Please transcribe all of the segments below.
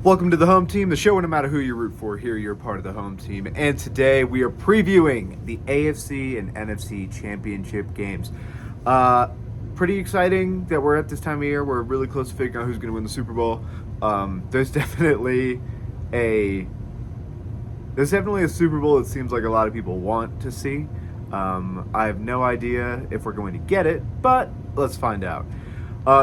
Welcome to the home team, the show where no matter who you root for, here you're part of the home team. And today we are previewing the AFC and NFC championship games. Pretty exciting that we're at this time of year. We're really close to figuring out who's going to win the Super Bowl. There's definitely a Super Bowl it seems like a lot of people want to see. I have no idea if we're going to get it, but let's find out.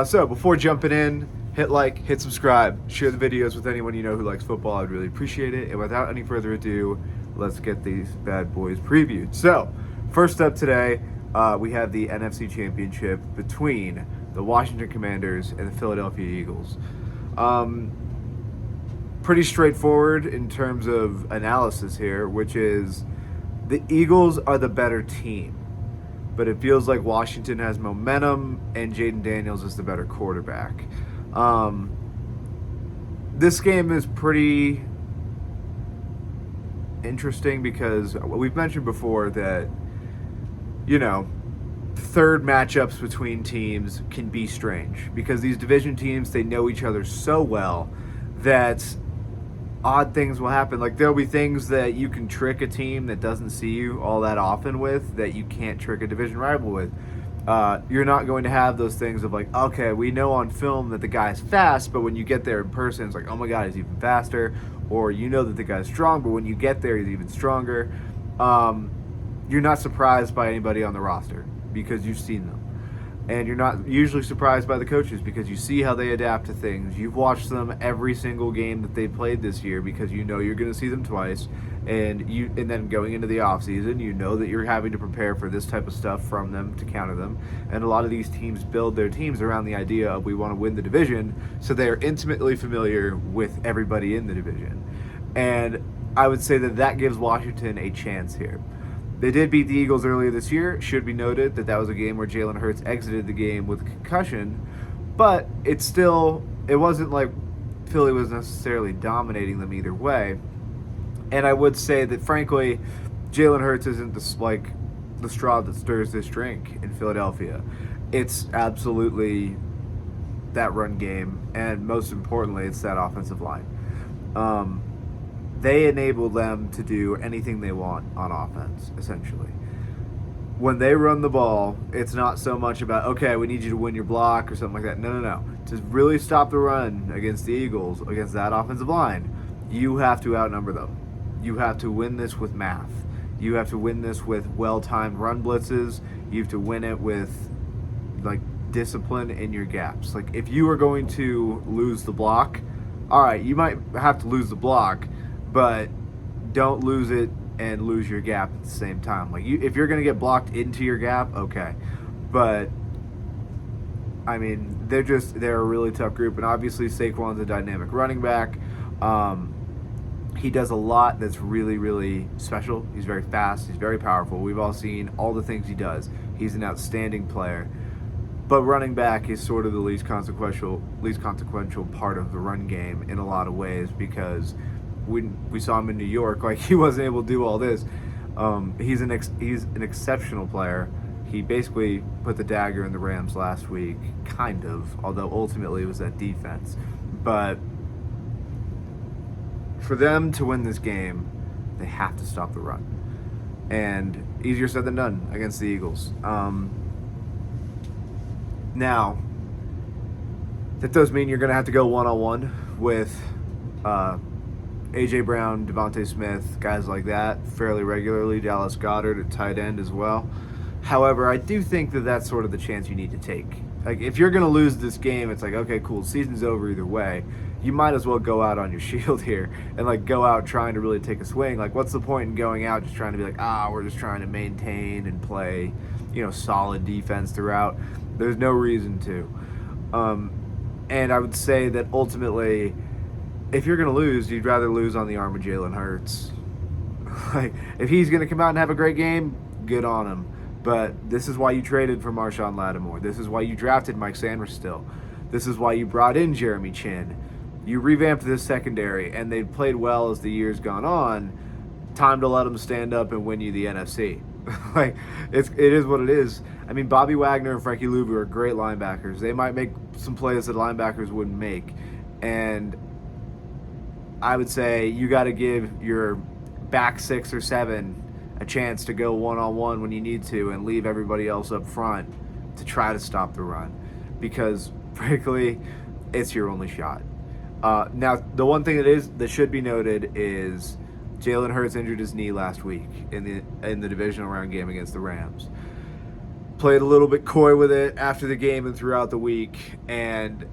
So before jumping in, hit like, hit subscribe, share the videos with anyone you know who likes football. I'd really appreciate it. And without any further ado, let's get these bad boys previewed. So, first up today, we have the NFC Championship between the Washington Commanders and the Philadelphia Eagles. Pretty straightforward in terms of analysis here, which is the Eagles are the better team. But it feels like Washington has momentum and Jaden Daniels is the better quarterback. This game is pretty interesting because we've mentioned before that, third matchups between teams can be strange because these division teams, they know each other so well that odd things will happen. Like there'll be things that you can trick a team that doesn't see you all that often with that you can't trick a division rival with. You're not going to have those things of like, okay, we know on film that the guy's fast, but when you get there in person, it's like, oh my God, he's even faster. Or you know that the guy's strong, but when you get there, he's even stronger. You're not surprised by anybody on the roster because you've seen them. And you're not usually surprised by the coaches because you see how they adapt to things. You've watched them every single game that they played this year because you know you're going to see them twice. And then going into the offseason, you know that you're having to prepare for this type of stuff from them to counter them. And a lot of these teams build their teams around the idea of we want to win the division, so they are intimately familiar with everybody in the division. And I would say that gives Washington a chance here. They did beat the Eagles earlier this year. It should be noted that was a game where Jalen Hurts exited the game with a concussion, but it wasn't like Philly was necessarily dominating them either way. And I would say that, frankly, Jalen Hurts isn't the straw that stirs this drink in Philadelphia. It's absolutely that run game, and most importantly, it's that offensive line. They enable them to do anything they want on offense, essentially. When they run the ball, it's not so much about, okay, we need you to win your block or something like that. No. To really stop the run against the Eagles, against that offensive line, you have to outnumber them. You have to win this with math. You have to win this with well-timed run blitzes. You have to win it with, discipline in your gaps. Like, if you are going to lose the block, all right, you might have to lose the block, but don't lose it and lose your gap at the same time. If you're going to get blocked into your gap, okay. But, I mean, they're a really tough group. And obviously Saquon's a dynamic running back. He does a lot that's really, really special. He's very fast. He's very powerful. We've all seen all the things he does. He's an outstanding player. But running back is sort of the least consequential part of the run game in a lot of ways because when we saw him in New York, he wasn't able to do all this. He's an exceptional player. He basically put the dagger in the Rams last week, kind of, although ultimately it was that defense. But for them to win this game, they have to stop the run. And easier said than done against the Eagles. Now, that does mean you're going to have to go one-on-one with A.J. Brown, Devontae Smith, guys like that, fairly regularly. Dallas Goedert at tight end as well. However, I do think that that's sort of the chance you need to take. If you're going to lose this game, it's like, okay, cool, season's over either way. You might as well go out on your shield here and, go out trying to really take a swing. What's the point in going out just trying to be we're just trying to maintain and play, solid defense throughout? There's no reason to. And I would say that ultimately, if you're going to lose, you'd rather lose on the arm of Jalen Hurts. If he's going to come out and have a great game, good on him. But this is why you traded for Marshawn Lattimore. This is why you drafted Mike Sanderstill. This is why you brought in Jeremy Chinn. You revamped this secondary, and they've played well as the year's gone on. Time to let them stand up and win you the NFC. It is what it is. I mean, Bobby Wagner and Frankie Louvu are great linebackers. They might make some plays that linebackers wouldn't make. And I would say you got to give your back 6 or 7 a chance to go one-on-one when you need to and leave everybody else up front to try to stop the run, because frankly, it's your only shot. Now, the one thing that should be noted is Jalen Hurts injured his knee last week in the divisional round game against the Rams. Played a little bit coy with it after the game and throughout the week, and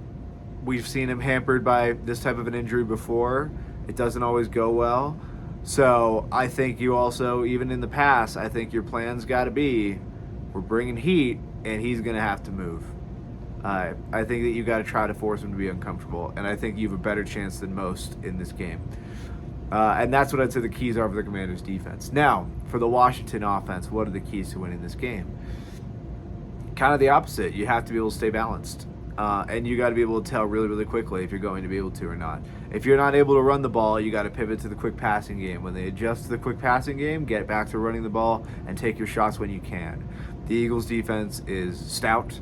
we've seen him hampered by this type of an injury before. It doesn't always go well. So I think you also, even in the past, I think your plan's got to be, we're bringing heat, and he's going to have to move. I think that you got to try to force him to be uncomfortable, and I think you have a better chance than most in this game. And that's what I'd say the keys are for the Commanders' defense. Now, for the Washington offense, what are the keys to winning this game? Kind of the opposite. You have to be able to stay balanced. And you got to be able to tell really, really quickly if you're going to be able to or not. If you're not able to run the ball, you got to pivot to the quick passing game. When they adjust to the quick passing game, get back to running the ball and take your shots when you can. The Eagles' defense is stout,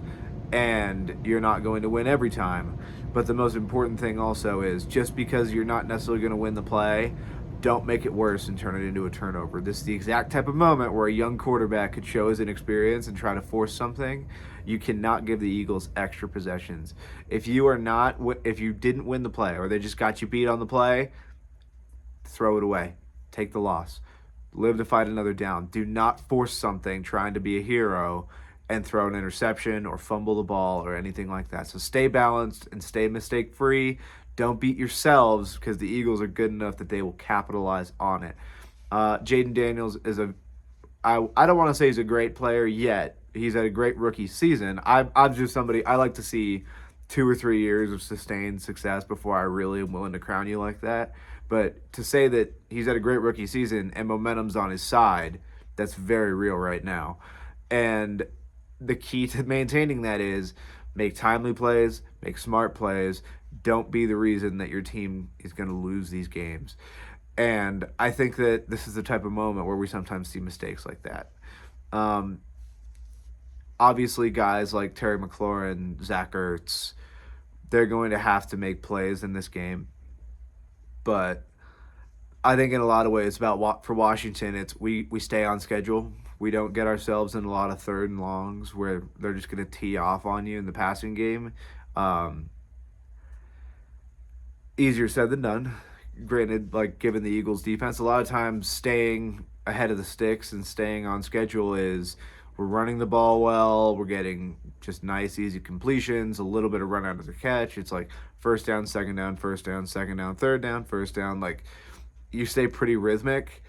and you're not going to win every time. But the most important thing also is, just because you're not necessarily going to win the play, don't make it worse and turn it into a turnover. This is the exact type of moment where a young quarterback could show his inexperience and try to force something. You cannot give the Eagles extra possessions. If you didn't win the play, or they just got you beat on the play, throw it away. Take the loss. Live to fight another down. Do not force something trying to be a hero and throw an interception or fumble the ball or anything like that. So stay balanced and stay mistake-free. Don't beat yourselves, because the Eagles are good enough that they will capitalize on it. Jaden Daniels is I don't want to say he's a great player yet. He's had a great rookie season. I'm just somebody, I like to see 2 or 3 years of sustained success before I really am willing to crown you like that. But to say that he's had a great rookie season and momentum's on his side, that's very real right now. And the key to maintaining that is make timely plays, make smart plays. Don't be the reason that your team is going to lose these games. And I think that this is the type of moment where we sometimes see mistakes like that. Obviously, guys like Terry McLaurin, Zach Ertz, they're going to have to make plays in this game. But I think in a lot of ways, for Washington, it's we stay on schedule. We don't get ourselves in a lot of third and longs where they're just going to tee off on you in the passing game. Easier said than done. Granted, like, given the Eagles' defense, a lot of times staying ahead of the sticks and staying on schedule is we're running the ball well, we're getting just nice, easy completions, a little bit of run out of the catch. It's like first down, second down, first down, second down, third down, first down. Like, you stay pretty rhythmic.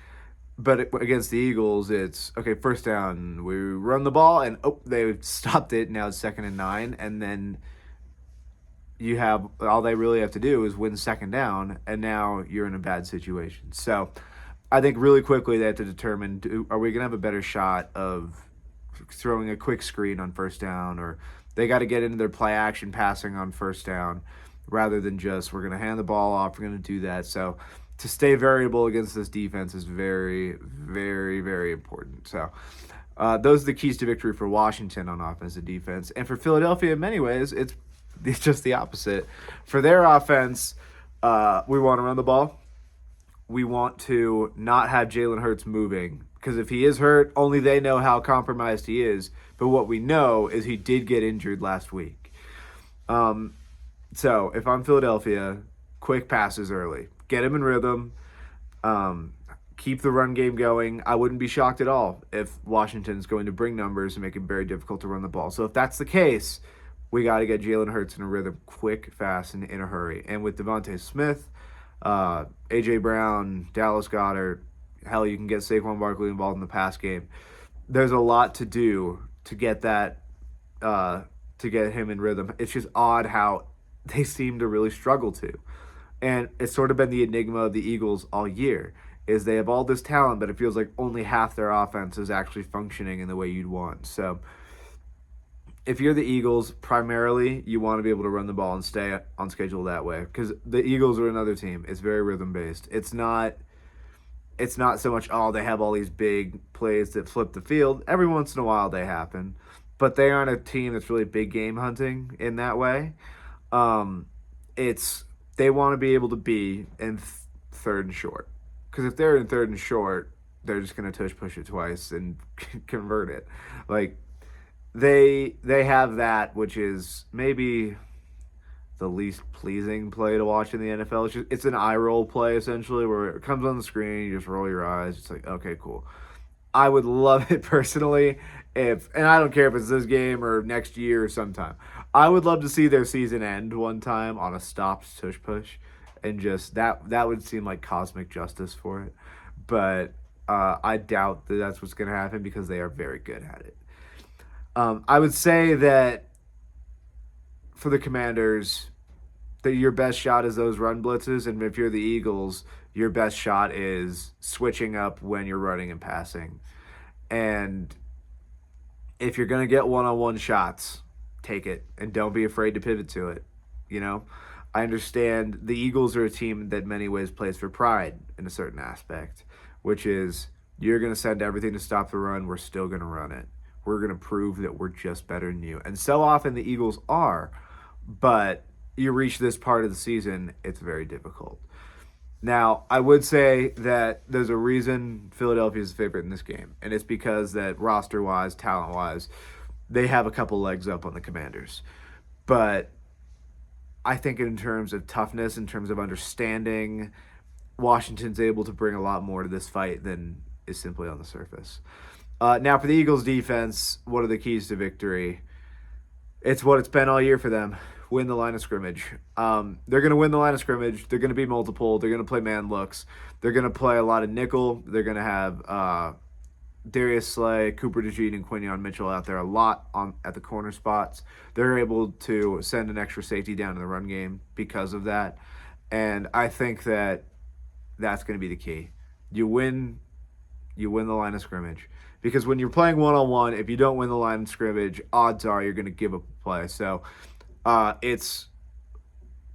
But against the Eagles, it's, okay, first down, we run the ball, and they stopped it, now it's 2nd and 9, and then you have, all they really have to do is win second down, and now you're in a bad situation. So I think really quickly they have to determine, are we going to have a better shot of throwing a quick screen on first down, or they got to get into their play action passing on first down rather than just, we're going to hand the ball off, we're going to do that. So to stay variable against this defense is very, very, very important. So those are the keys to victory for Washington on offense and defense. And for Philadelphia, in many ways, it's just the opposite. For their offense, we want to run the ball. We want to not have Jalen Hurts moving, because if he is hurt, only they know how compromised he is. But what we know is he did get injured last week. So if I'm Philadelphia, quick passes early. Get him in rhythm. Keep the run game going. I wouldn't be shocked at all if Washington's going to bring numbers and make it very difficult to run the ball. So if that's the case, we got to get Jalen Hurts in a rhythm quick, fast, and in a hurry. And with Devontae Smith, A.J. Brown, Dallas Goedert, hell, you can get Saquon Barkley involved in the pass game. There's a lot to do to get that, to get him in rhythm. It's just odd how they seem to really struggle to. And it's sort of been the enigma of the Eagles all year, is they have all this talent, but it feels like only half their offense is actually functioning in the way you'd want. So if you're the Eagles, primarily you want to be able to run the ball and stay on schedule that way, because the Eagles are another team. It's very rhythm-based. It's not so much, they have all these big plays that flip the field. Every once in a while they happen, but they aren't a team that's really big game hunting in that way. They want to be able to be, and third and short. Because if they're in third and short, they're just going to tush push it twice and convert it. Like they have that, which is maybe the least pleasing play to watch in the NFL. It's an eye roll play essentially, where it comes on the screen, you just roll your eyes. It's like, okay, cool. I would love it personally and I don't care if it's this game or next year or sometime. I would love to see their season end one time on a stopped tush push, and just that would seem like cosmic justice for it. But I doubt that that's what's going to happen because they are very good at it. I would say that for the Commanders, that your best shot is those run blitzes, and if you're the Eagles, your best shot is switching up when you're running and passing. And if you're going to get one-on-one shots, take it, and don't be afraid to pivot to it. You know, I understand the Eagles are a team that in many ways plays for pride in a certain aspect, which is you're going to send everything to stop the run, we're still going to run it. We're going to prove that we're just better than you. And so often the Eagles are, but you reach this part of the season, it's very difficult. Now, I would say that there's a reason Philadelphia is the favorite in this game, and it's because that roster-wise, talent-wise, they have a couple legs up on the Commanders. But I think in terms of toughness, in terms of understanding, Washington's able to bring a lot more to this fight than is simply on the surface. Now, for the Eagles' defense, what are the keys to victory? It's what it's been all year for them. Win the line of scrimmage. They're going to win the line of scrimmage. They're going to be multiple. They're going to play man looks. They're going to play a lot of nickel. They're going to have Darius Slay, Cooper DeJean, and Quinion Mitchell out there a lot at the corner spots. They're able to send an extra safety down in the run game because of that. And I think that that's going to be the key. You win the line of scrimmage. Because when you're playing one-on-one, if you don't win the line of scrimmage, odds are you're going to give up a play. So it's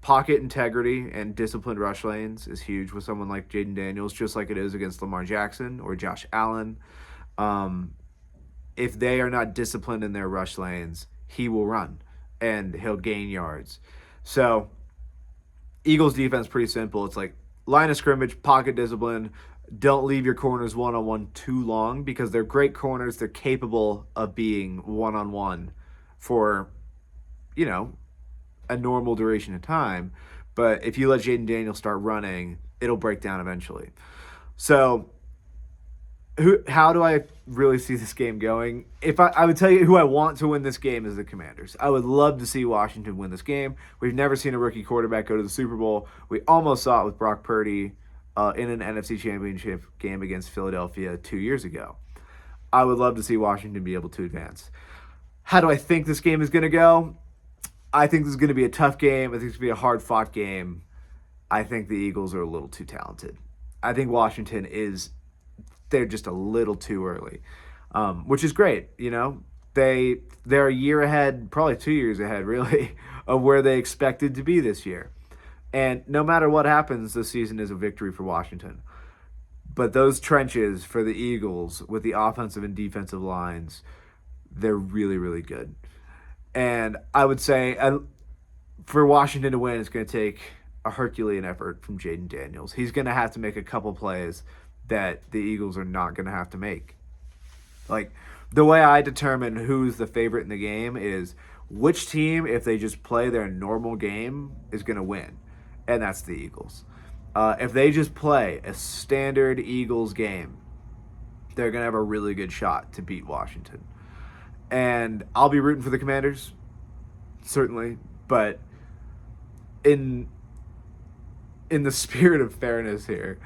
pocket integrity and disciplined rush lanes is huge with someone like Jayden Daniels, just like it is against Lamar Jackson or Josh Allen. If they are not disciplined in their rush lanes, he will run and he'll gain yards. So Eagles defense, pretty simple. It's like line of scrimmage, pocket discipline. Don't leave your corners one-on-one too long because they're great corners. They're capable of being one-on-one for, a normal duration of time. But if you let Jayden Daniels start running, it'll break down eventually. So how do I really see this game going? If I would tell you who I want to win this game is the Commanders. I would love to see Washington win this game. We've never seen a rookie quarterback go to the Super Bowl. We almost saw it with Brock Purdy in an NFC Championship game against Philadelphia 2 years ago. I would love to see Washington be able to advance. How do I think this game is going to go? I think this is going to be a tough game. I think it's going to be a hard-fought game. I think the Eagles are a little too talented. I think Washington they're just a little too early, which is great. They're a year ahead, probably 2 years ahead, really, of where they expected to be this year. And no matter what happens, this season is a victory for Washington. But those trenches for the Eagles with the offensive and defensive lines, they're really, really good. And I would say for Washington to win, it's going to take a Herculean effort from Jayden Daniels. He's going to have to make a couple plays that the Eagles are not going to have to make. Like, the way I determine who's the favorite in the game is which team, if they just play their normal game, is going to win. And that's the Eagles. If they just play a standard Eagles game, they're going to have a really good shot to beat Washington. And I'll be rooting for the Commanders, certainly. But in the spirit of fairness here,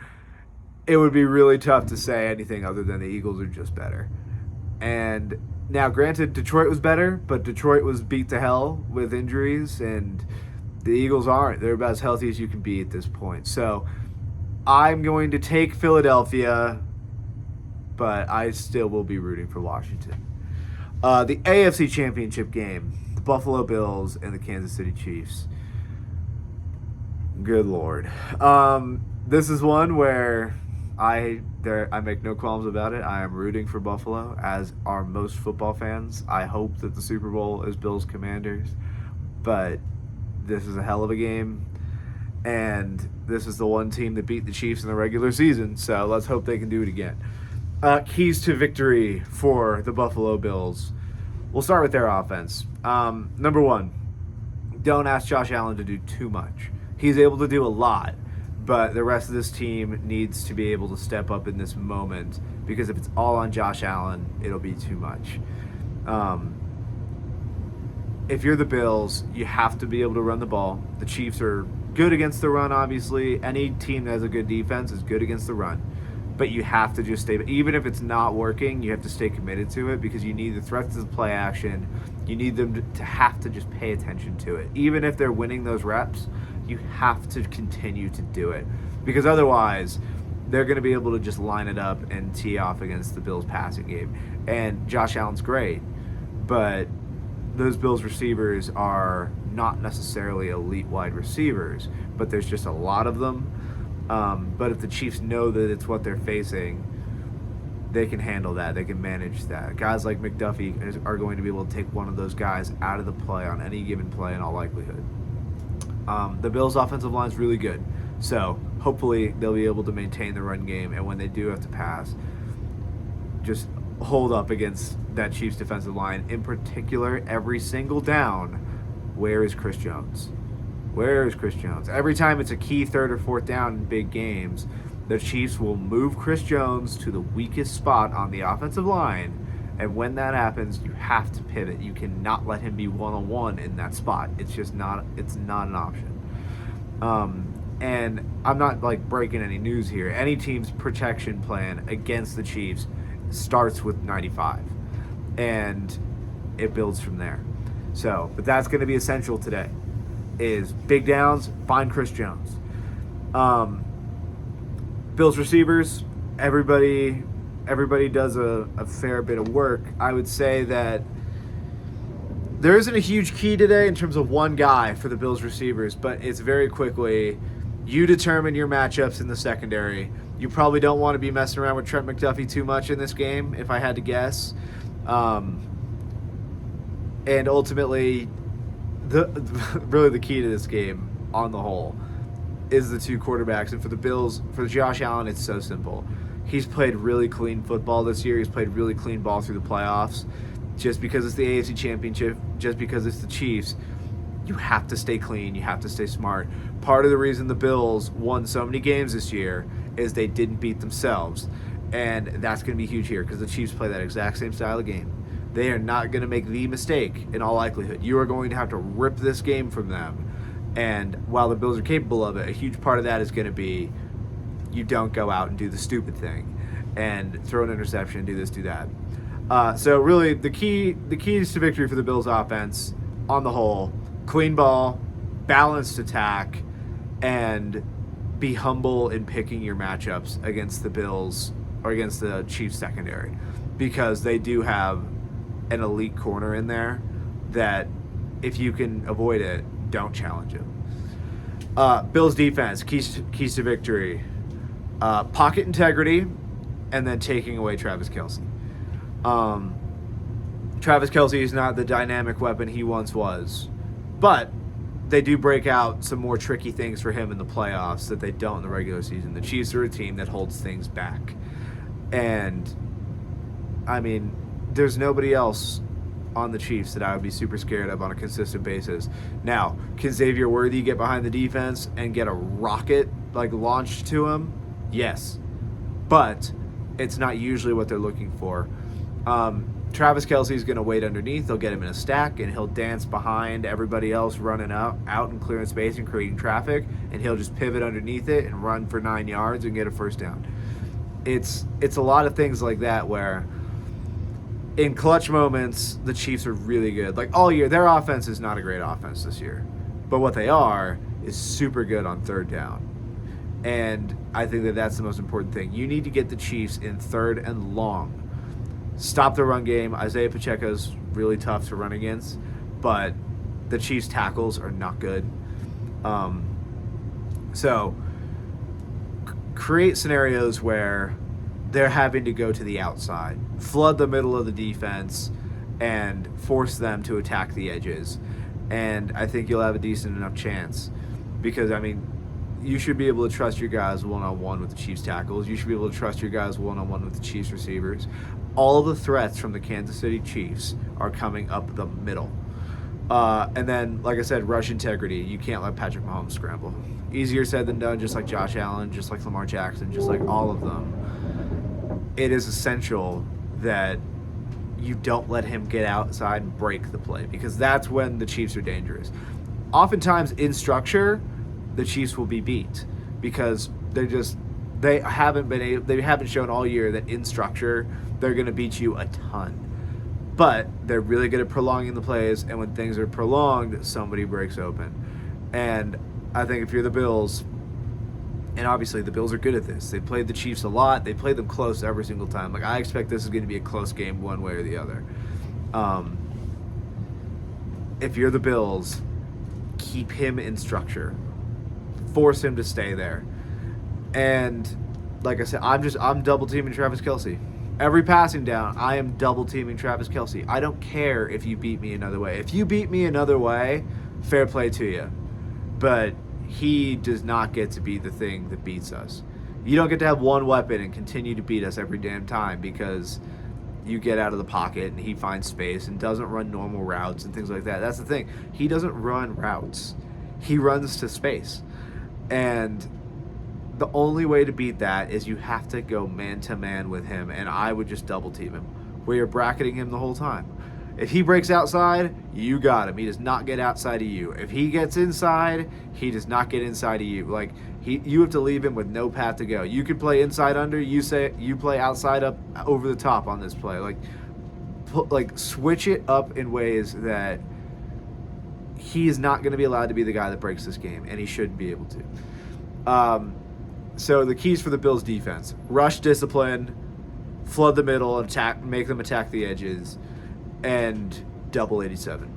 it would be really tough to say anything other than the Eagles are just better. And now, granted, Detroit was better, but Detroit was beat to hell with injuries, and the Eagles aren't. They're about as healthy as you can be at this point. So I'm going to take Philadelphia, but I still will be rooting for Washington. The AFC Championship game, the Buffalo Bills and the Kansas City Chiefs. Good Lord. This is one where I make no qualms about it. I am rooting for Buffalo, as are most football fans. I hope that the Super Bowl is Bills Commanders, but this is a hell of a game. And this is the one team that beat the Chiefs in the regular season, so let's hope they can do it again. Keys to victory for the Buffalo Bills. We'll start with their offense. Number one, don't ask Josh Allen to do too much. He's able to do a lot, but the rest of this team needs to be able to step up in this moment, because if it's all on Josh Allen, it'll be too much. If you're the Bills, you have to be able to run the ball. The Chiefs are good against the run, obviously. Any team that has a good defense is good against the run. But you have to just stay, even if it's not working, you have to stay committed to it, because you need the threats of play action. You need them to have to just pay attention to it. Even if they're winning those reps, you have to continue to do it, because otherwise they're going to be able to just line it up and tee off against the Bills passing game. And Josh Allen's great, but those Bills receivers are not necessarily elite wide receivers, but there's just a lot of them. But if the Chiefs know that it's what they're facing, they can handle that. They can manage that. Guys like McDuffie are going to be able to take one of those guys out of the play on any given play in all likelihood. The Bills' offensive line is really good, so hopefully they'll be able to maintain the run game, and when they do have to pass, just hold up against that Chiefs defensive line. In particular, every single down, where is Chris Jones? Where is Chris Jones? Every time it's a key third or fourth down in big games, the Chiefs will move Chris Jones to the weakest spot on the offensive line, and when that happens, you have to pivot. You cannot let him be one-on-one in that spot. It's just not. It's not an option. And I'm not like breaking any news here. Any team's protection plan against the Chiefs starts with 95, and it builds from there. So, but that's going to be essential today. Is big downs, find Chris Jones. Bills receivers, everybody does a fair bit of work. I would say that there isn't a huge key today in terms of one guy for the Bills receivers, but it's very quickly, you determine your matchups in the secondary. You probably don't want to be messing around with Trent McDuffie too much in this game, if I had to guess. And ultimately, really the key to this game on the whole is the two quarterbacks. And for the Bills, for Josh Allen, it's so simple. He's played really clean football this year. He's played really clean ball through the playoffs. Just because it's the AFC Championship, just because it's the Chiefs, you have to stay clean. You have to stay smart. Part of the reason the Bills won so many games this year is they didn't beat themselves. And that's going to be huge here, because the Chiefs play that exact same style of game. They are not going to make the mistake in all likelihood. You are going to have to rip this game from them. And while the Bills are capable of it, a huge part of that is going to be you don't go out and do the stupid thing and throw an interception, do this, do that. So really the keys to victory for the Bills offense on the whole, clean ball, balanced attack, and be humble in picking your matchups against the Bills or against the Chiefs secondary, because they do have an elite corner in there that if you can avoid it, don't challenge him. Bills defense, keys to victory, pocket integrity, and then taking away Travis Kelce. Travis Kelce is not the dynamic weapon he once was, but they do break out some more tricky things for him in the playoffs that they don't in the regular season. The Chiefs are a team that holds things back. And, I mean, there's nobody else on the Chiefs that I would be super scared of on a consistent basis. Now, can Xavier Worthy get behind the defense and get a rocket launched to him? Yes. But it's not usually what they're looking for. Travis Kelce is going to wait underneath. They'll get him in a stack, and he'll dance behind everybody else running out and clearing space and creating traffic, and he'll just pivot underneath it and run for 9 yards and get a first down. It's a lot of things like that where in clutch moments, the Chiefs are really good. Like all year, their offense is not a great offense this year. But what they are is super good on third down. And I think that that's the most important thing. You need to get the Chiefs in third and long. Stop the run game. Isaiah Pacheco's really tough to run against, but the Chiefs' tackles are not good. So create scenarios where they're having to go to the outside, flood the middle of the defense, and force them to attack the edges. And I think you'll have a decent enough chance because, I mean, you should be able to trust your guys one-on-one with the Chiefs tackles. You should be able to trust your guys one-on-one with the Chiefs receivers. All the threats from the Kansas City Chiefs are coming up the middle. And then, like I said, rush integrity. You can't let Patrick Mahomes scramble. Easier said than done, just like Josh Allen, just like Lamar Jackson, just like all of them. It is essential that you don't let him get outside and break the play, because that's when the Chiefs are dangerous. Oftentimes in structure, the Chiefs will be beat because they haven't shown all year that in structure they're going to beat you a ton. But they're really good at prolonging the plays, and when things are prolonged, somebody breaks open. And I think if you're the Bills, and obviously the Bills are good at this. They played the Chiefs a lot. They played them close every single time. Like, I expect this is going to be a close game one way or the other. If you're the Bills, keep him in structure. Force him to stay there. And like I said, I'm double teaming Travis Kelce. Every passing down, I am double teaming Travis Kelce. I don't care if you beat me another way. If you beat me another way, fair play to you. But he does not get to be the thing that beats us. You don't get to have one weapon and continue to beat us every damn time because you get out of the pocket and he finds space and doesn't run normal routes and things like that. That's the thing. He doesn't run routes. He runs to space. And the only way to beat that is you have to go man-to-man with him, and I would just double team him, where you're bracketing him the whole time. If he breaks outside, you got him. He does not get outside of you. If he gets inside, he does not get inside of you. Like, you have to leave him with no path to go. You can play inside under. You play outside up over the top on this play. Like switch it up in ways that he is not going to be allowed to be the guy that breaks this game, and he shouldn't be able to. So the keys for the Bills defense: rush discipline, flood the middle, attack, make them attack the edges, and double 87.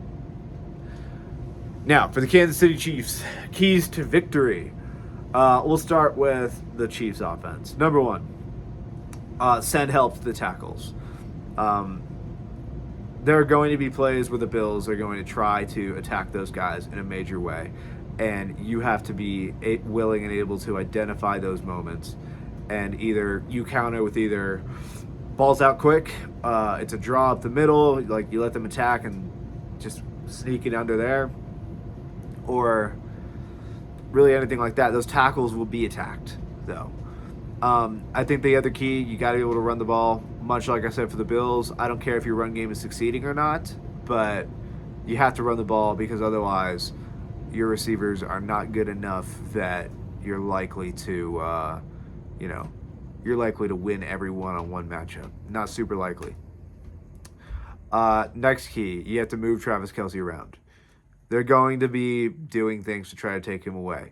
Now, for the Kansas City Chiefs, keys to victory. We'll start with the Chiefs offense. Number one, send help to the tackles. There are going to be plays where the Bills are going to try to attack those guys in a major way, and you have to be willing and able to identify those moments, and either you counter with either balls out quick, it's a draw up the middle, like you let them attack and just sneak it under there, or really anything like that. Those tackles will be attacked, though. I think the other key, you got to be able to run the ball. Much like I said for the Bills, I don't care if your run game is succeeding or not, but you have to run the ball, because otherwise your receivers are not good enough that you're likely to, you're likely to win every one-on-one matchup. Not super likely. Next key, you have to move Travis Kelce around. They're going to be doing things to try to take him away.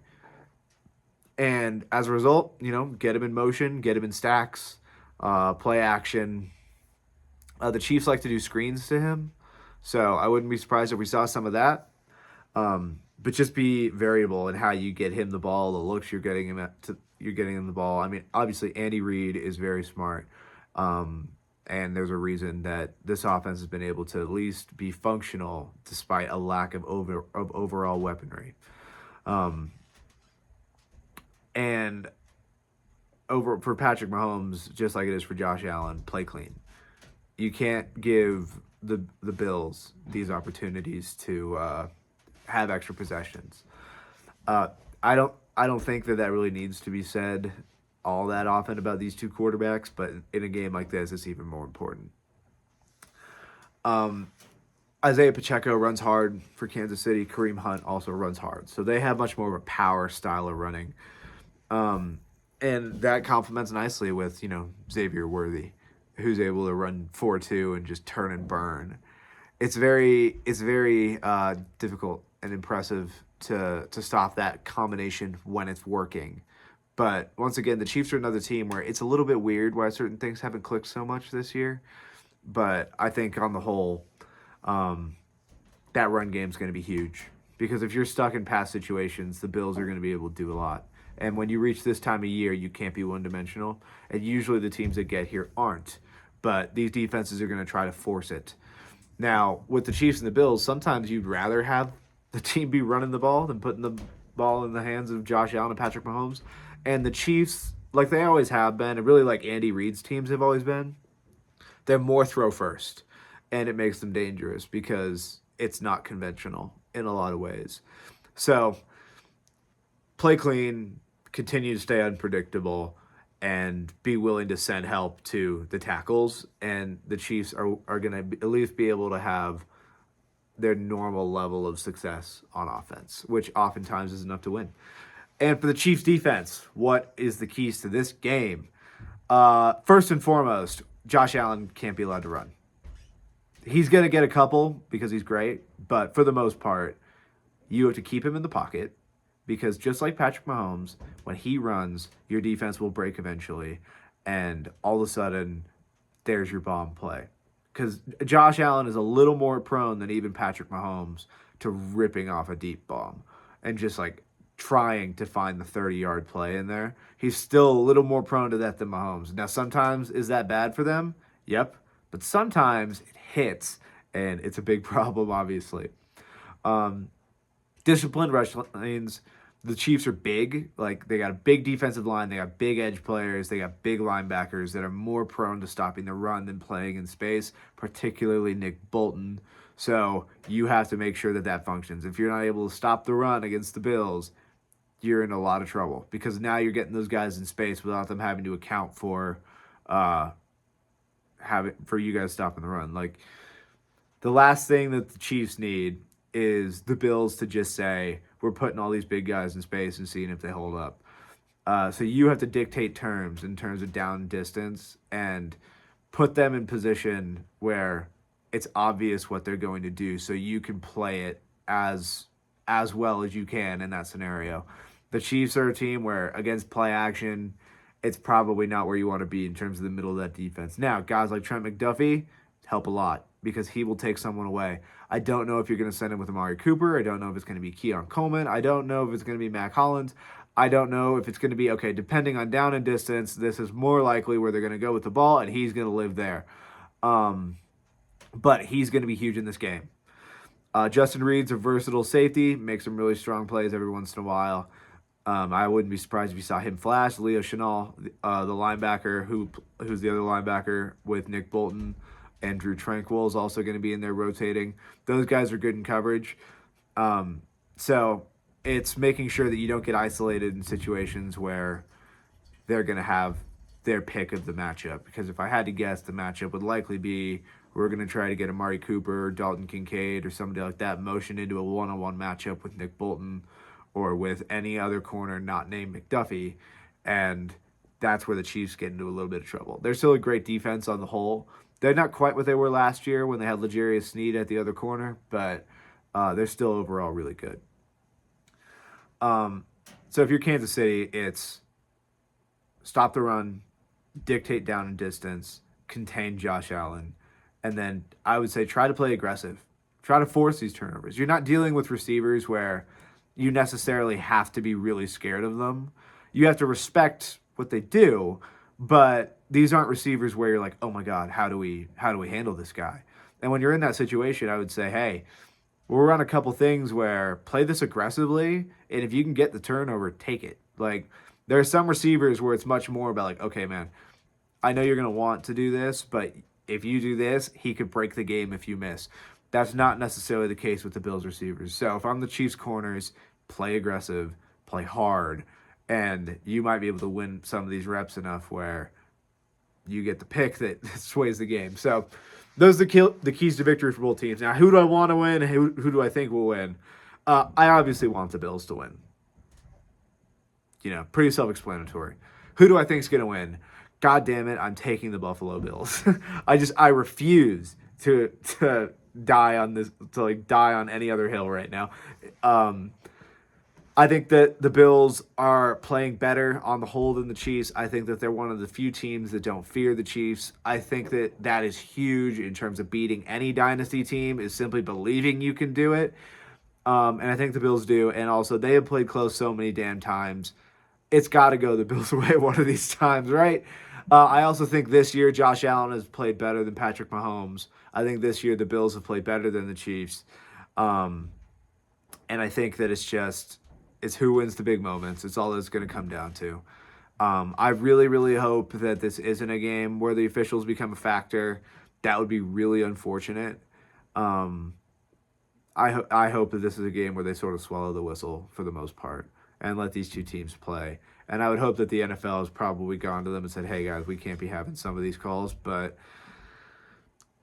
And as a result, get him in motion, get him in stacks, play action. The Chiefs like to do screens to him, so I wouldn't be surprised if we saw some of that. But just be variable in how you get him the ball, the looks you're getting him the ball. I mean, obviously Andy Reid is very smart, and there's a reason that this offense has been able to at least be functional despite a lack of overall weaponry. And for Patrick Mahomes, just like it is for Josh Allen, play clean. You can't give the Bills these opportunities to have extra possessions. I don't think that really needs to be said all that often about these two quarterbacks, but in a game like this, it's even more important. Isaiah Pacheco runs hard for Kansas City. Kareem Hunt also runs hard. So they have much more of a power style of running. And that complements nicely with, Xavier Worthy, who's able to run 4-2 and just turn and burn. It's very difficult and impressive to stop that combination when it's working. But once again, the Chiefs are another team where it's a little bit weird why certain things haven't clicked so much this year. But I think on the whole, that run game is going to be huge. Because if you're stuck in pass situations, the Bills are going to be able to do a lot. And when you reach this time of year, you can't be one-dimensional. And usually the teams that get here aren't. But these defenses are going to try to force it. Now, with the Chiefs and the Bills, sometimes you'd rather have the team be running the ball than putting ball in the hands of Josh Allen and Patrick Mahomes. And the Chiefs, like they always have been, and really like Andy Reid's teams have always been, they're more throw first. And it makes them dangerous because it's not conventional in a lot of ways. So play clean, continue to stay unpredictable, and be willing to send help to the tackles. And the Chiefs are going to at least be able to have their normal level of success on offense, which oftentimes is enough to win. And for the Chiefs defense, what is the keys to this game? First and foremost, Josh Allen can't be allowed to run. He's going to get a couple because he's great, but for the most part, you have to keep him in the pocket because just like Patrick Mahomes, when he runs, your defense will break eventually, and all of a sudden, there's your bomb play. Because Josh Allen is a little more prone than even Patrick Mahomes to ripping off a deep bomb and just like trying to find the 30-yard play in there. He's still a little more prone to that than Mahomes. Now, sometimes is that bad for them? Yep. But sometimes it hits, and it's a big problem, obviously. Disciplined rush lanes. The Chiefs are big. Like, they got a big defensive line. They got big edge players. They got big linebackers that are more prone to stopping the run than playing in space, particularly Nick Bolton. So you have to make sure that that functions. If you're not able to stop the run against the Bills, you're in a lot of trouble because now you're getting those guys in space without them having to account for you guys stopping the run. Like, the last thing that the Chiefs need is the Bills to just say, we're putting all these big guys in space and seeing if they hold up. So you have to dictate terms in terms of down distance and put them in position where it's obvious what they're going to do so you can play it as well as you can in that scenario. The Chiefs are a team where, against play action, it's probably not where you want to be in terms of the middle of that defense. Now, guys like Trent McDuffie help a lot because he will take someone away. I don't know if you're going to send him with Amari Cooper. I don't know if it's going to be Keon Coleman. I don't know if it's going to be Mac Hollins. I don't know if it's going to be, okay, depending on down and distance, this is more likely where they're going to go with the ball, and he's going to live there. But he's going to be huge in this game. Justin Reed's a versatile safety, makes some really strong plays every once in a while. I wouldn't be surprised if you saw him flash. Leo Chenal, the linebacker, who's the other linebacker with Nick Bolton, and Drew Tranquill is also going to be in there rotating. Those guys are good in coverage. So it's making sure that you don't get isolated in situations where they're going to have their pick of the matchup. Because if I had to guess, the matchup would likely be we're going to try to get Amari Cooper, Dalton Kincaid, or somebody like that motion into a one-on-one matchup with Nick Bolton or with any other corner not named McDuffie. And that's where the Chiefs get into a little bit of trouble. They're still a great defense on the whole. They're not quite what they were last year when they had L'Jarius Sneed at the other corner, but they're still overall really good. So if you're Kansas City, it's stop the run, dictate down and distance, contain Josh Allen, and then I would say try to play aggressive. Try to force these turnovers. You're not dealing with receivers where you necessarily have to be really scared of them. You have to respect what they do, but these aren't receivers where you're like, oh my God, how do we handle this guy? And when you're in that situation, I would say, hey, we'll run a couple things where play this aggressively, and if you can get the turnover, take it. Like, there are some receivers where it's much more about like, okay, man, I know you're going to want to do this, but if you do this, he could break the game if you miss. That's not necessarily the case with the Bills receivers. So if I'm the Chiefs corners, play aggressive, play hard, and you might be able to win some of these reps enough where you get the pick that sways the game. So those are the keys to victory for both teams. Now, who do I want to win? Who do I think will win? I obviously want the Bills to win. Pretty self-explanatory. Who do I think is going to win? God damn it, I'm taking the Buffalo Bills. I refuse to die on this, to like die on any other hill right now. I think that the Bills are playing better on the whole than the Chiefs. I think that they're one of the few teams that don't fear the Chiefs. I think that is huge in terms of beating any dynasty team, is simply believing you can do it. And I think the Bills do. And also, they have played close so many damn times. It's got to go the Bills' way one of these times, right? I also think this year Josh Allen has played better than Patrick Mahomes. I think this year the Bills have played better than the Chiefs. And I think that It's who wins the big moments. It's all it's going to come down to. I really, really hope that this isn't a game where the officials become a factor. That would be really unfortunate. I hope that this is a game where they sort of swallow the whistle for the most part and let these two teams play. And I would hope that the NFL has probably gone to them and said, hey, guys, we can't be having some of these calls. But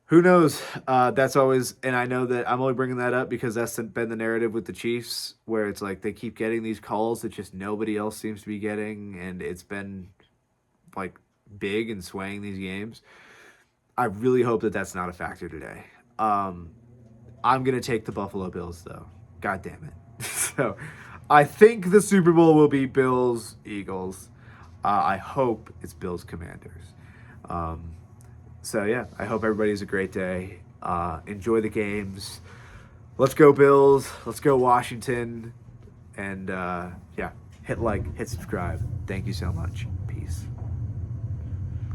who knows? That's always – and I know that I'm only bringing that up because that's been the narrative with the Chiefs, where it's like they keep getting these calls that just nobody else seems to be getting, and it's been like big and swaying these games. I really hope that that's not a factor today. I'm going to take the Buffalo Bills, though. God damn it. So I think the Super Bowl will be Bills-Eagles. I hope it's Bills-Commanders. So, yeah, I hope everybody has a great day. Enjoy the games. Let's go Bills. Let's go Washington. And, yeah, hit like, hit subscribe. Thank you so much.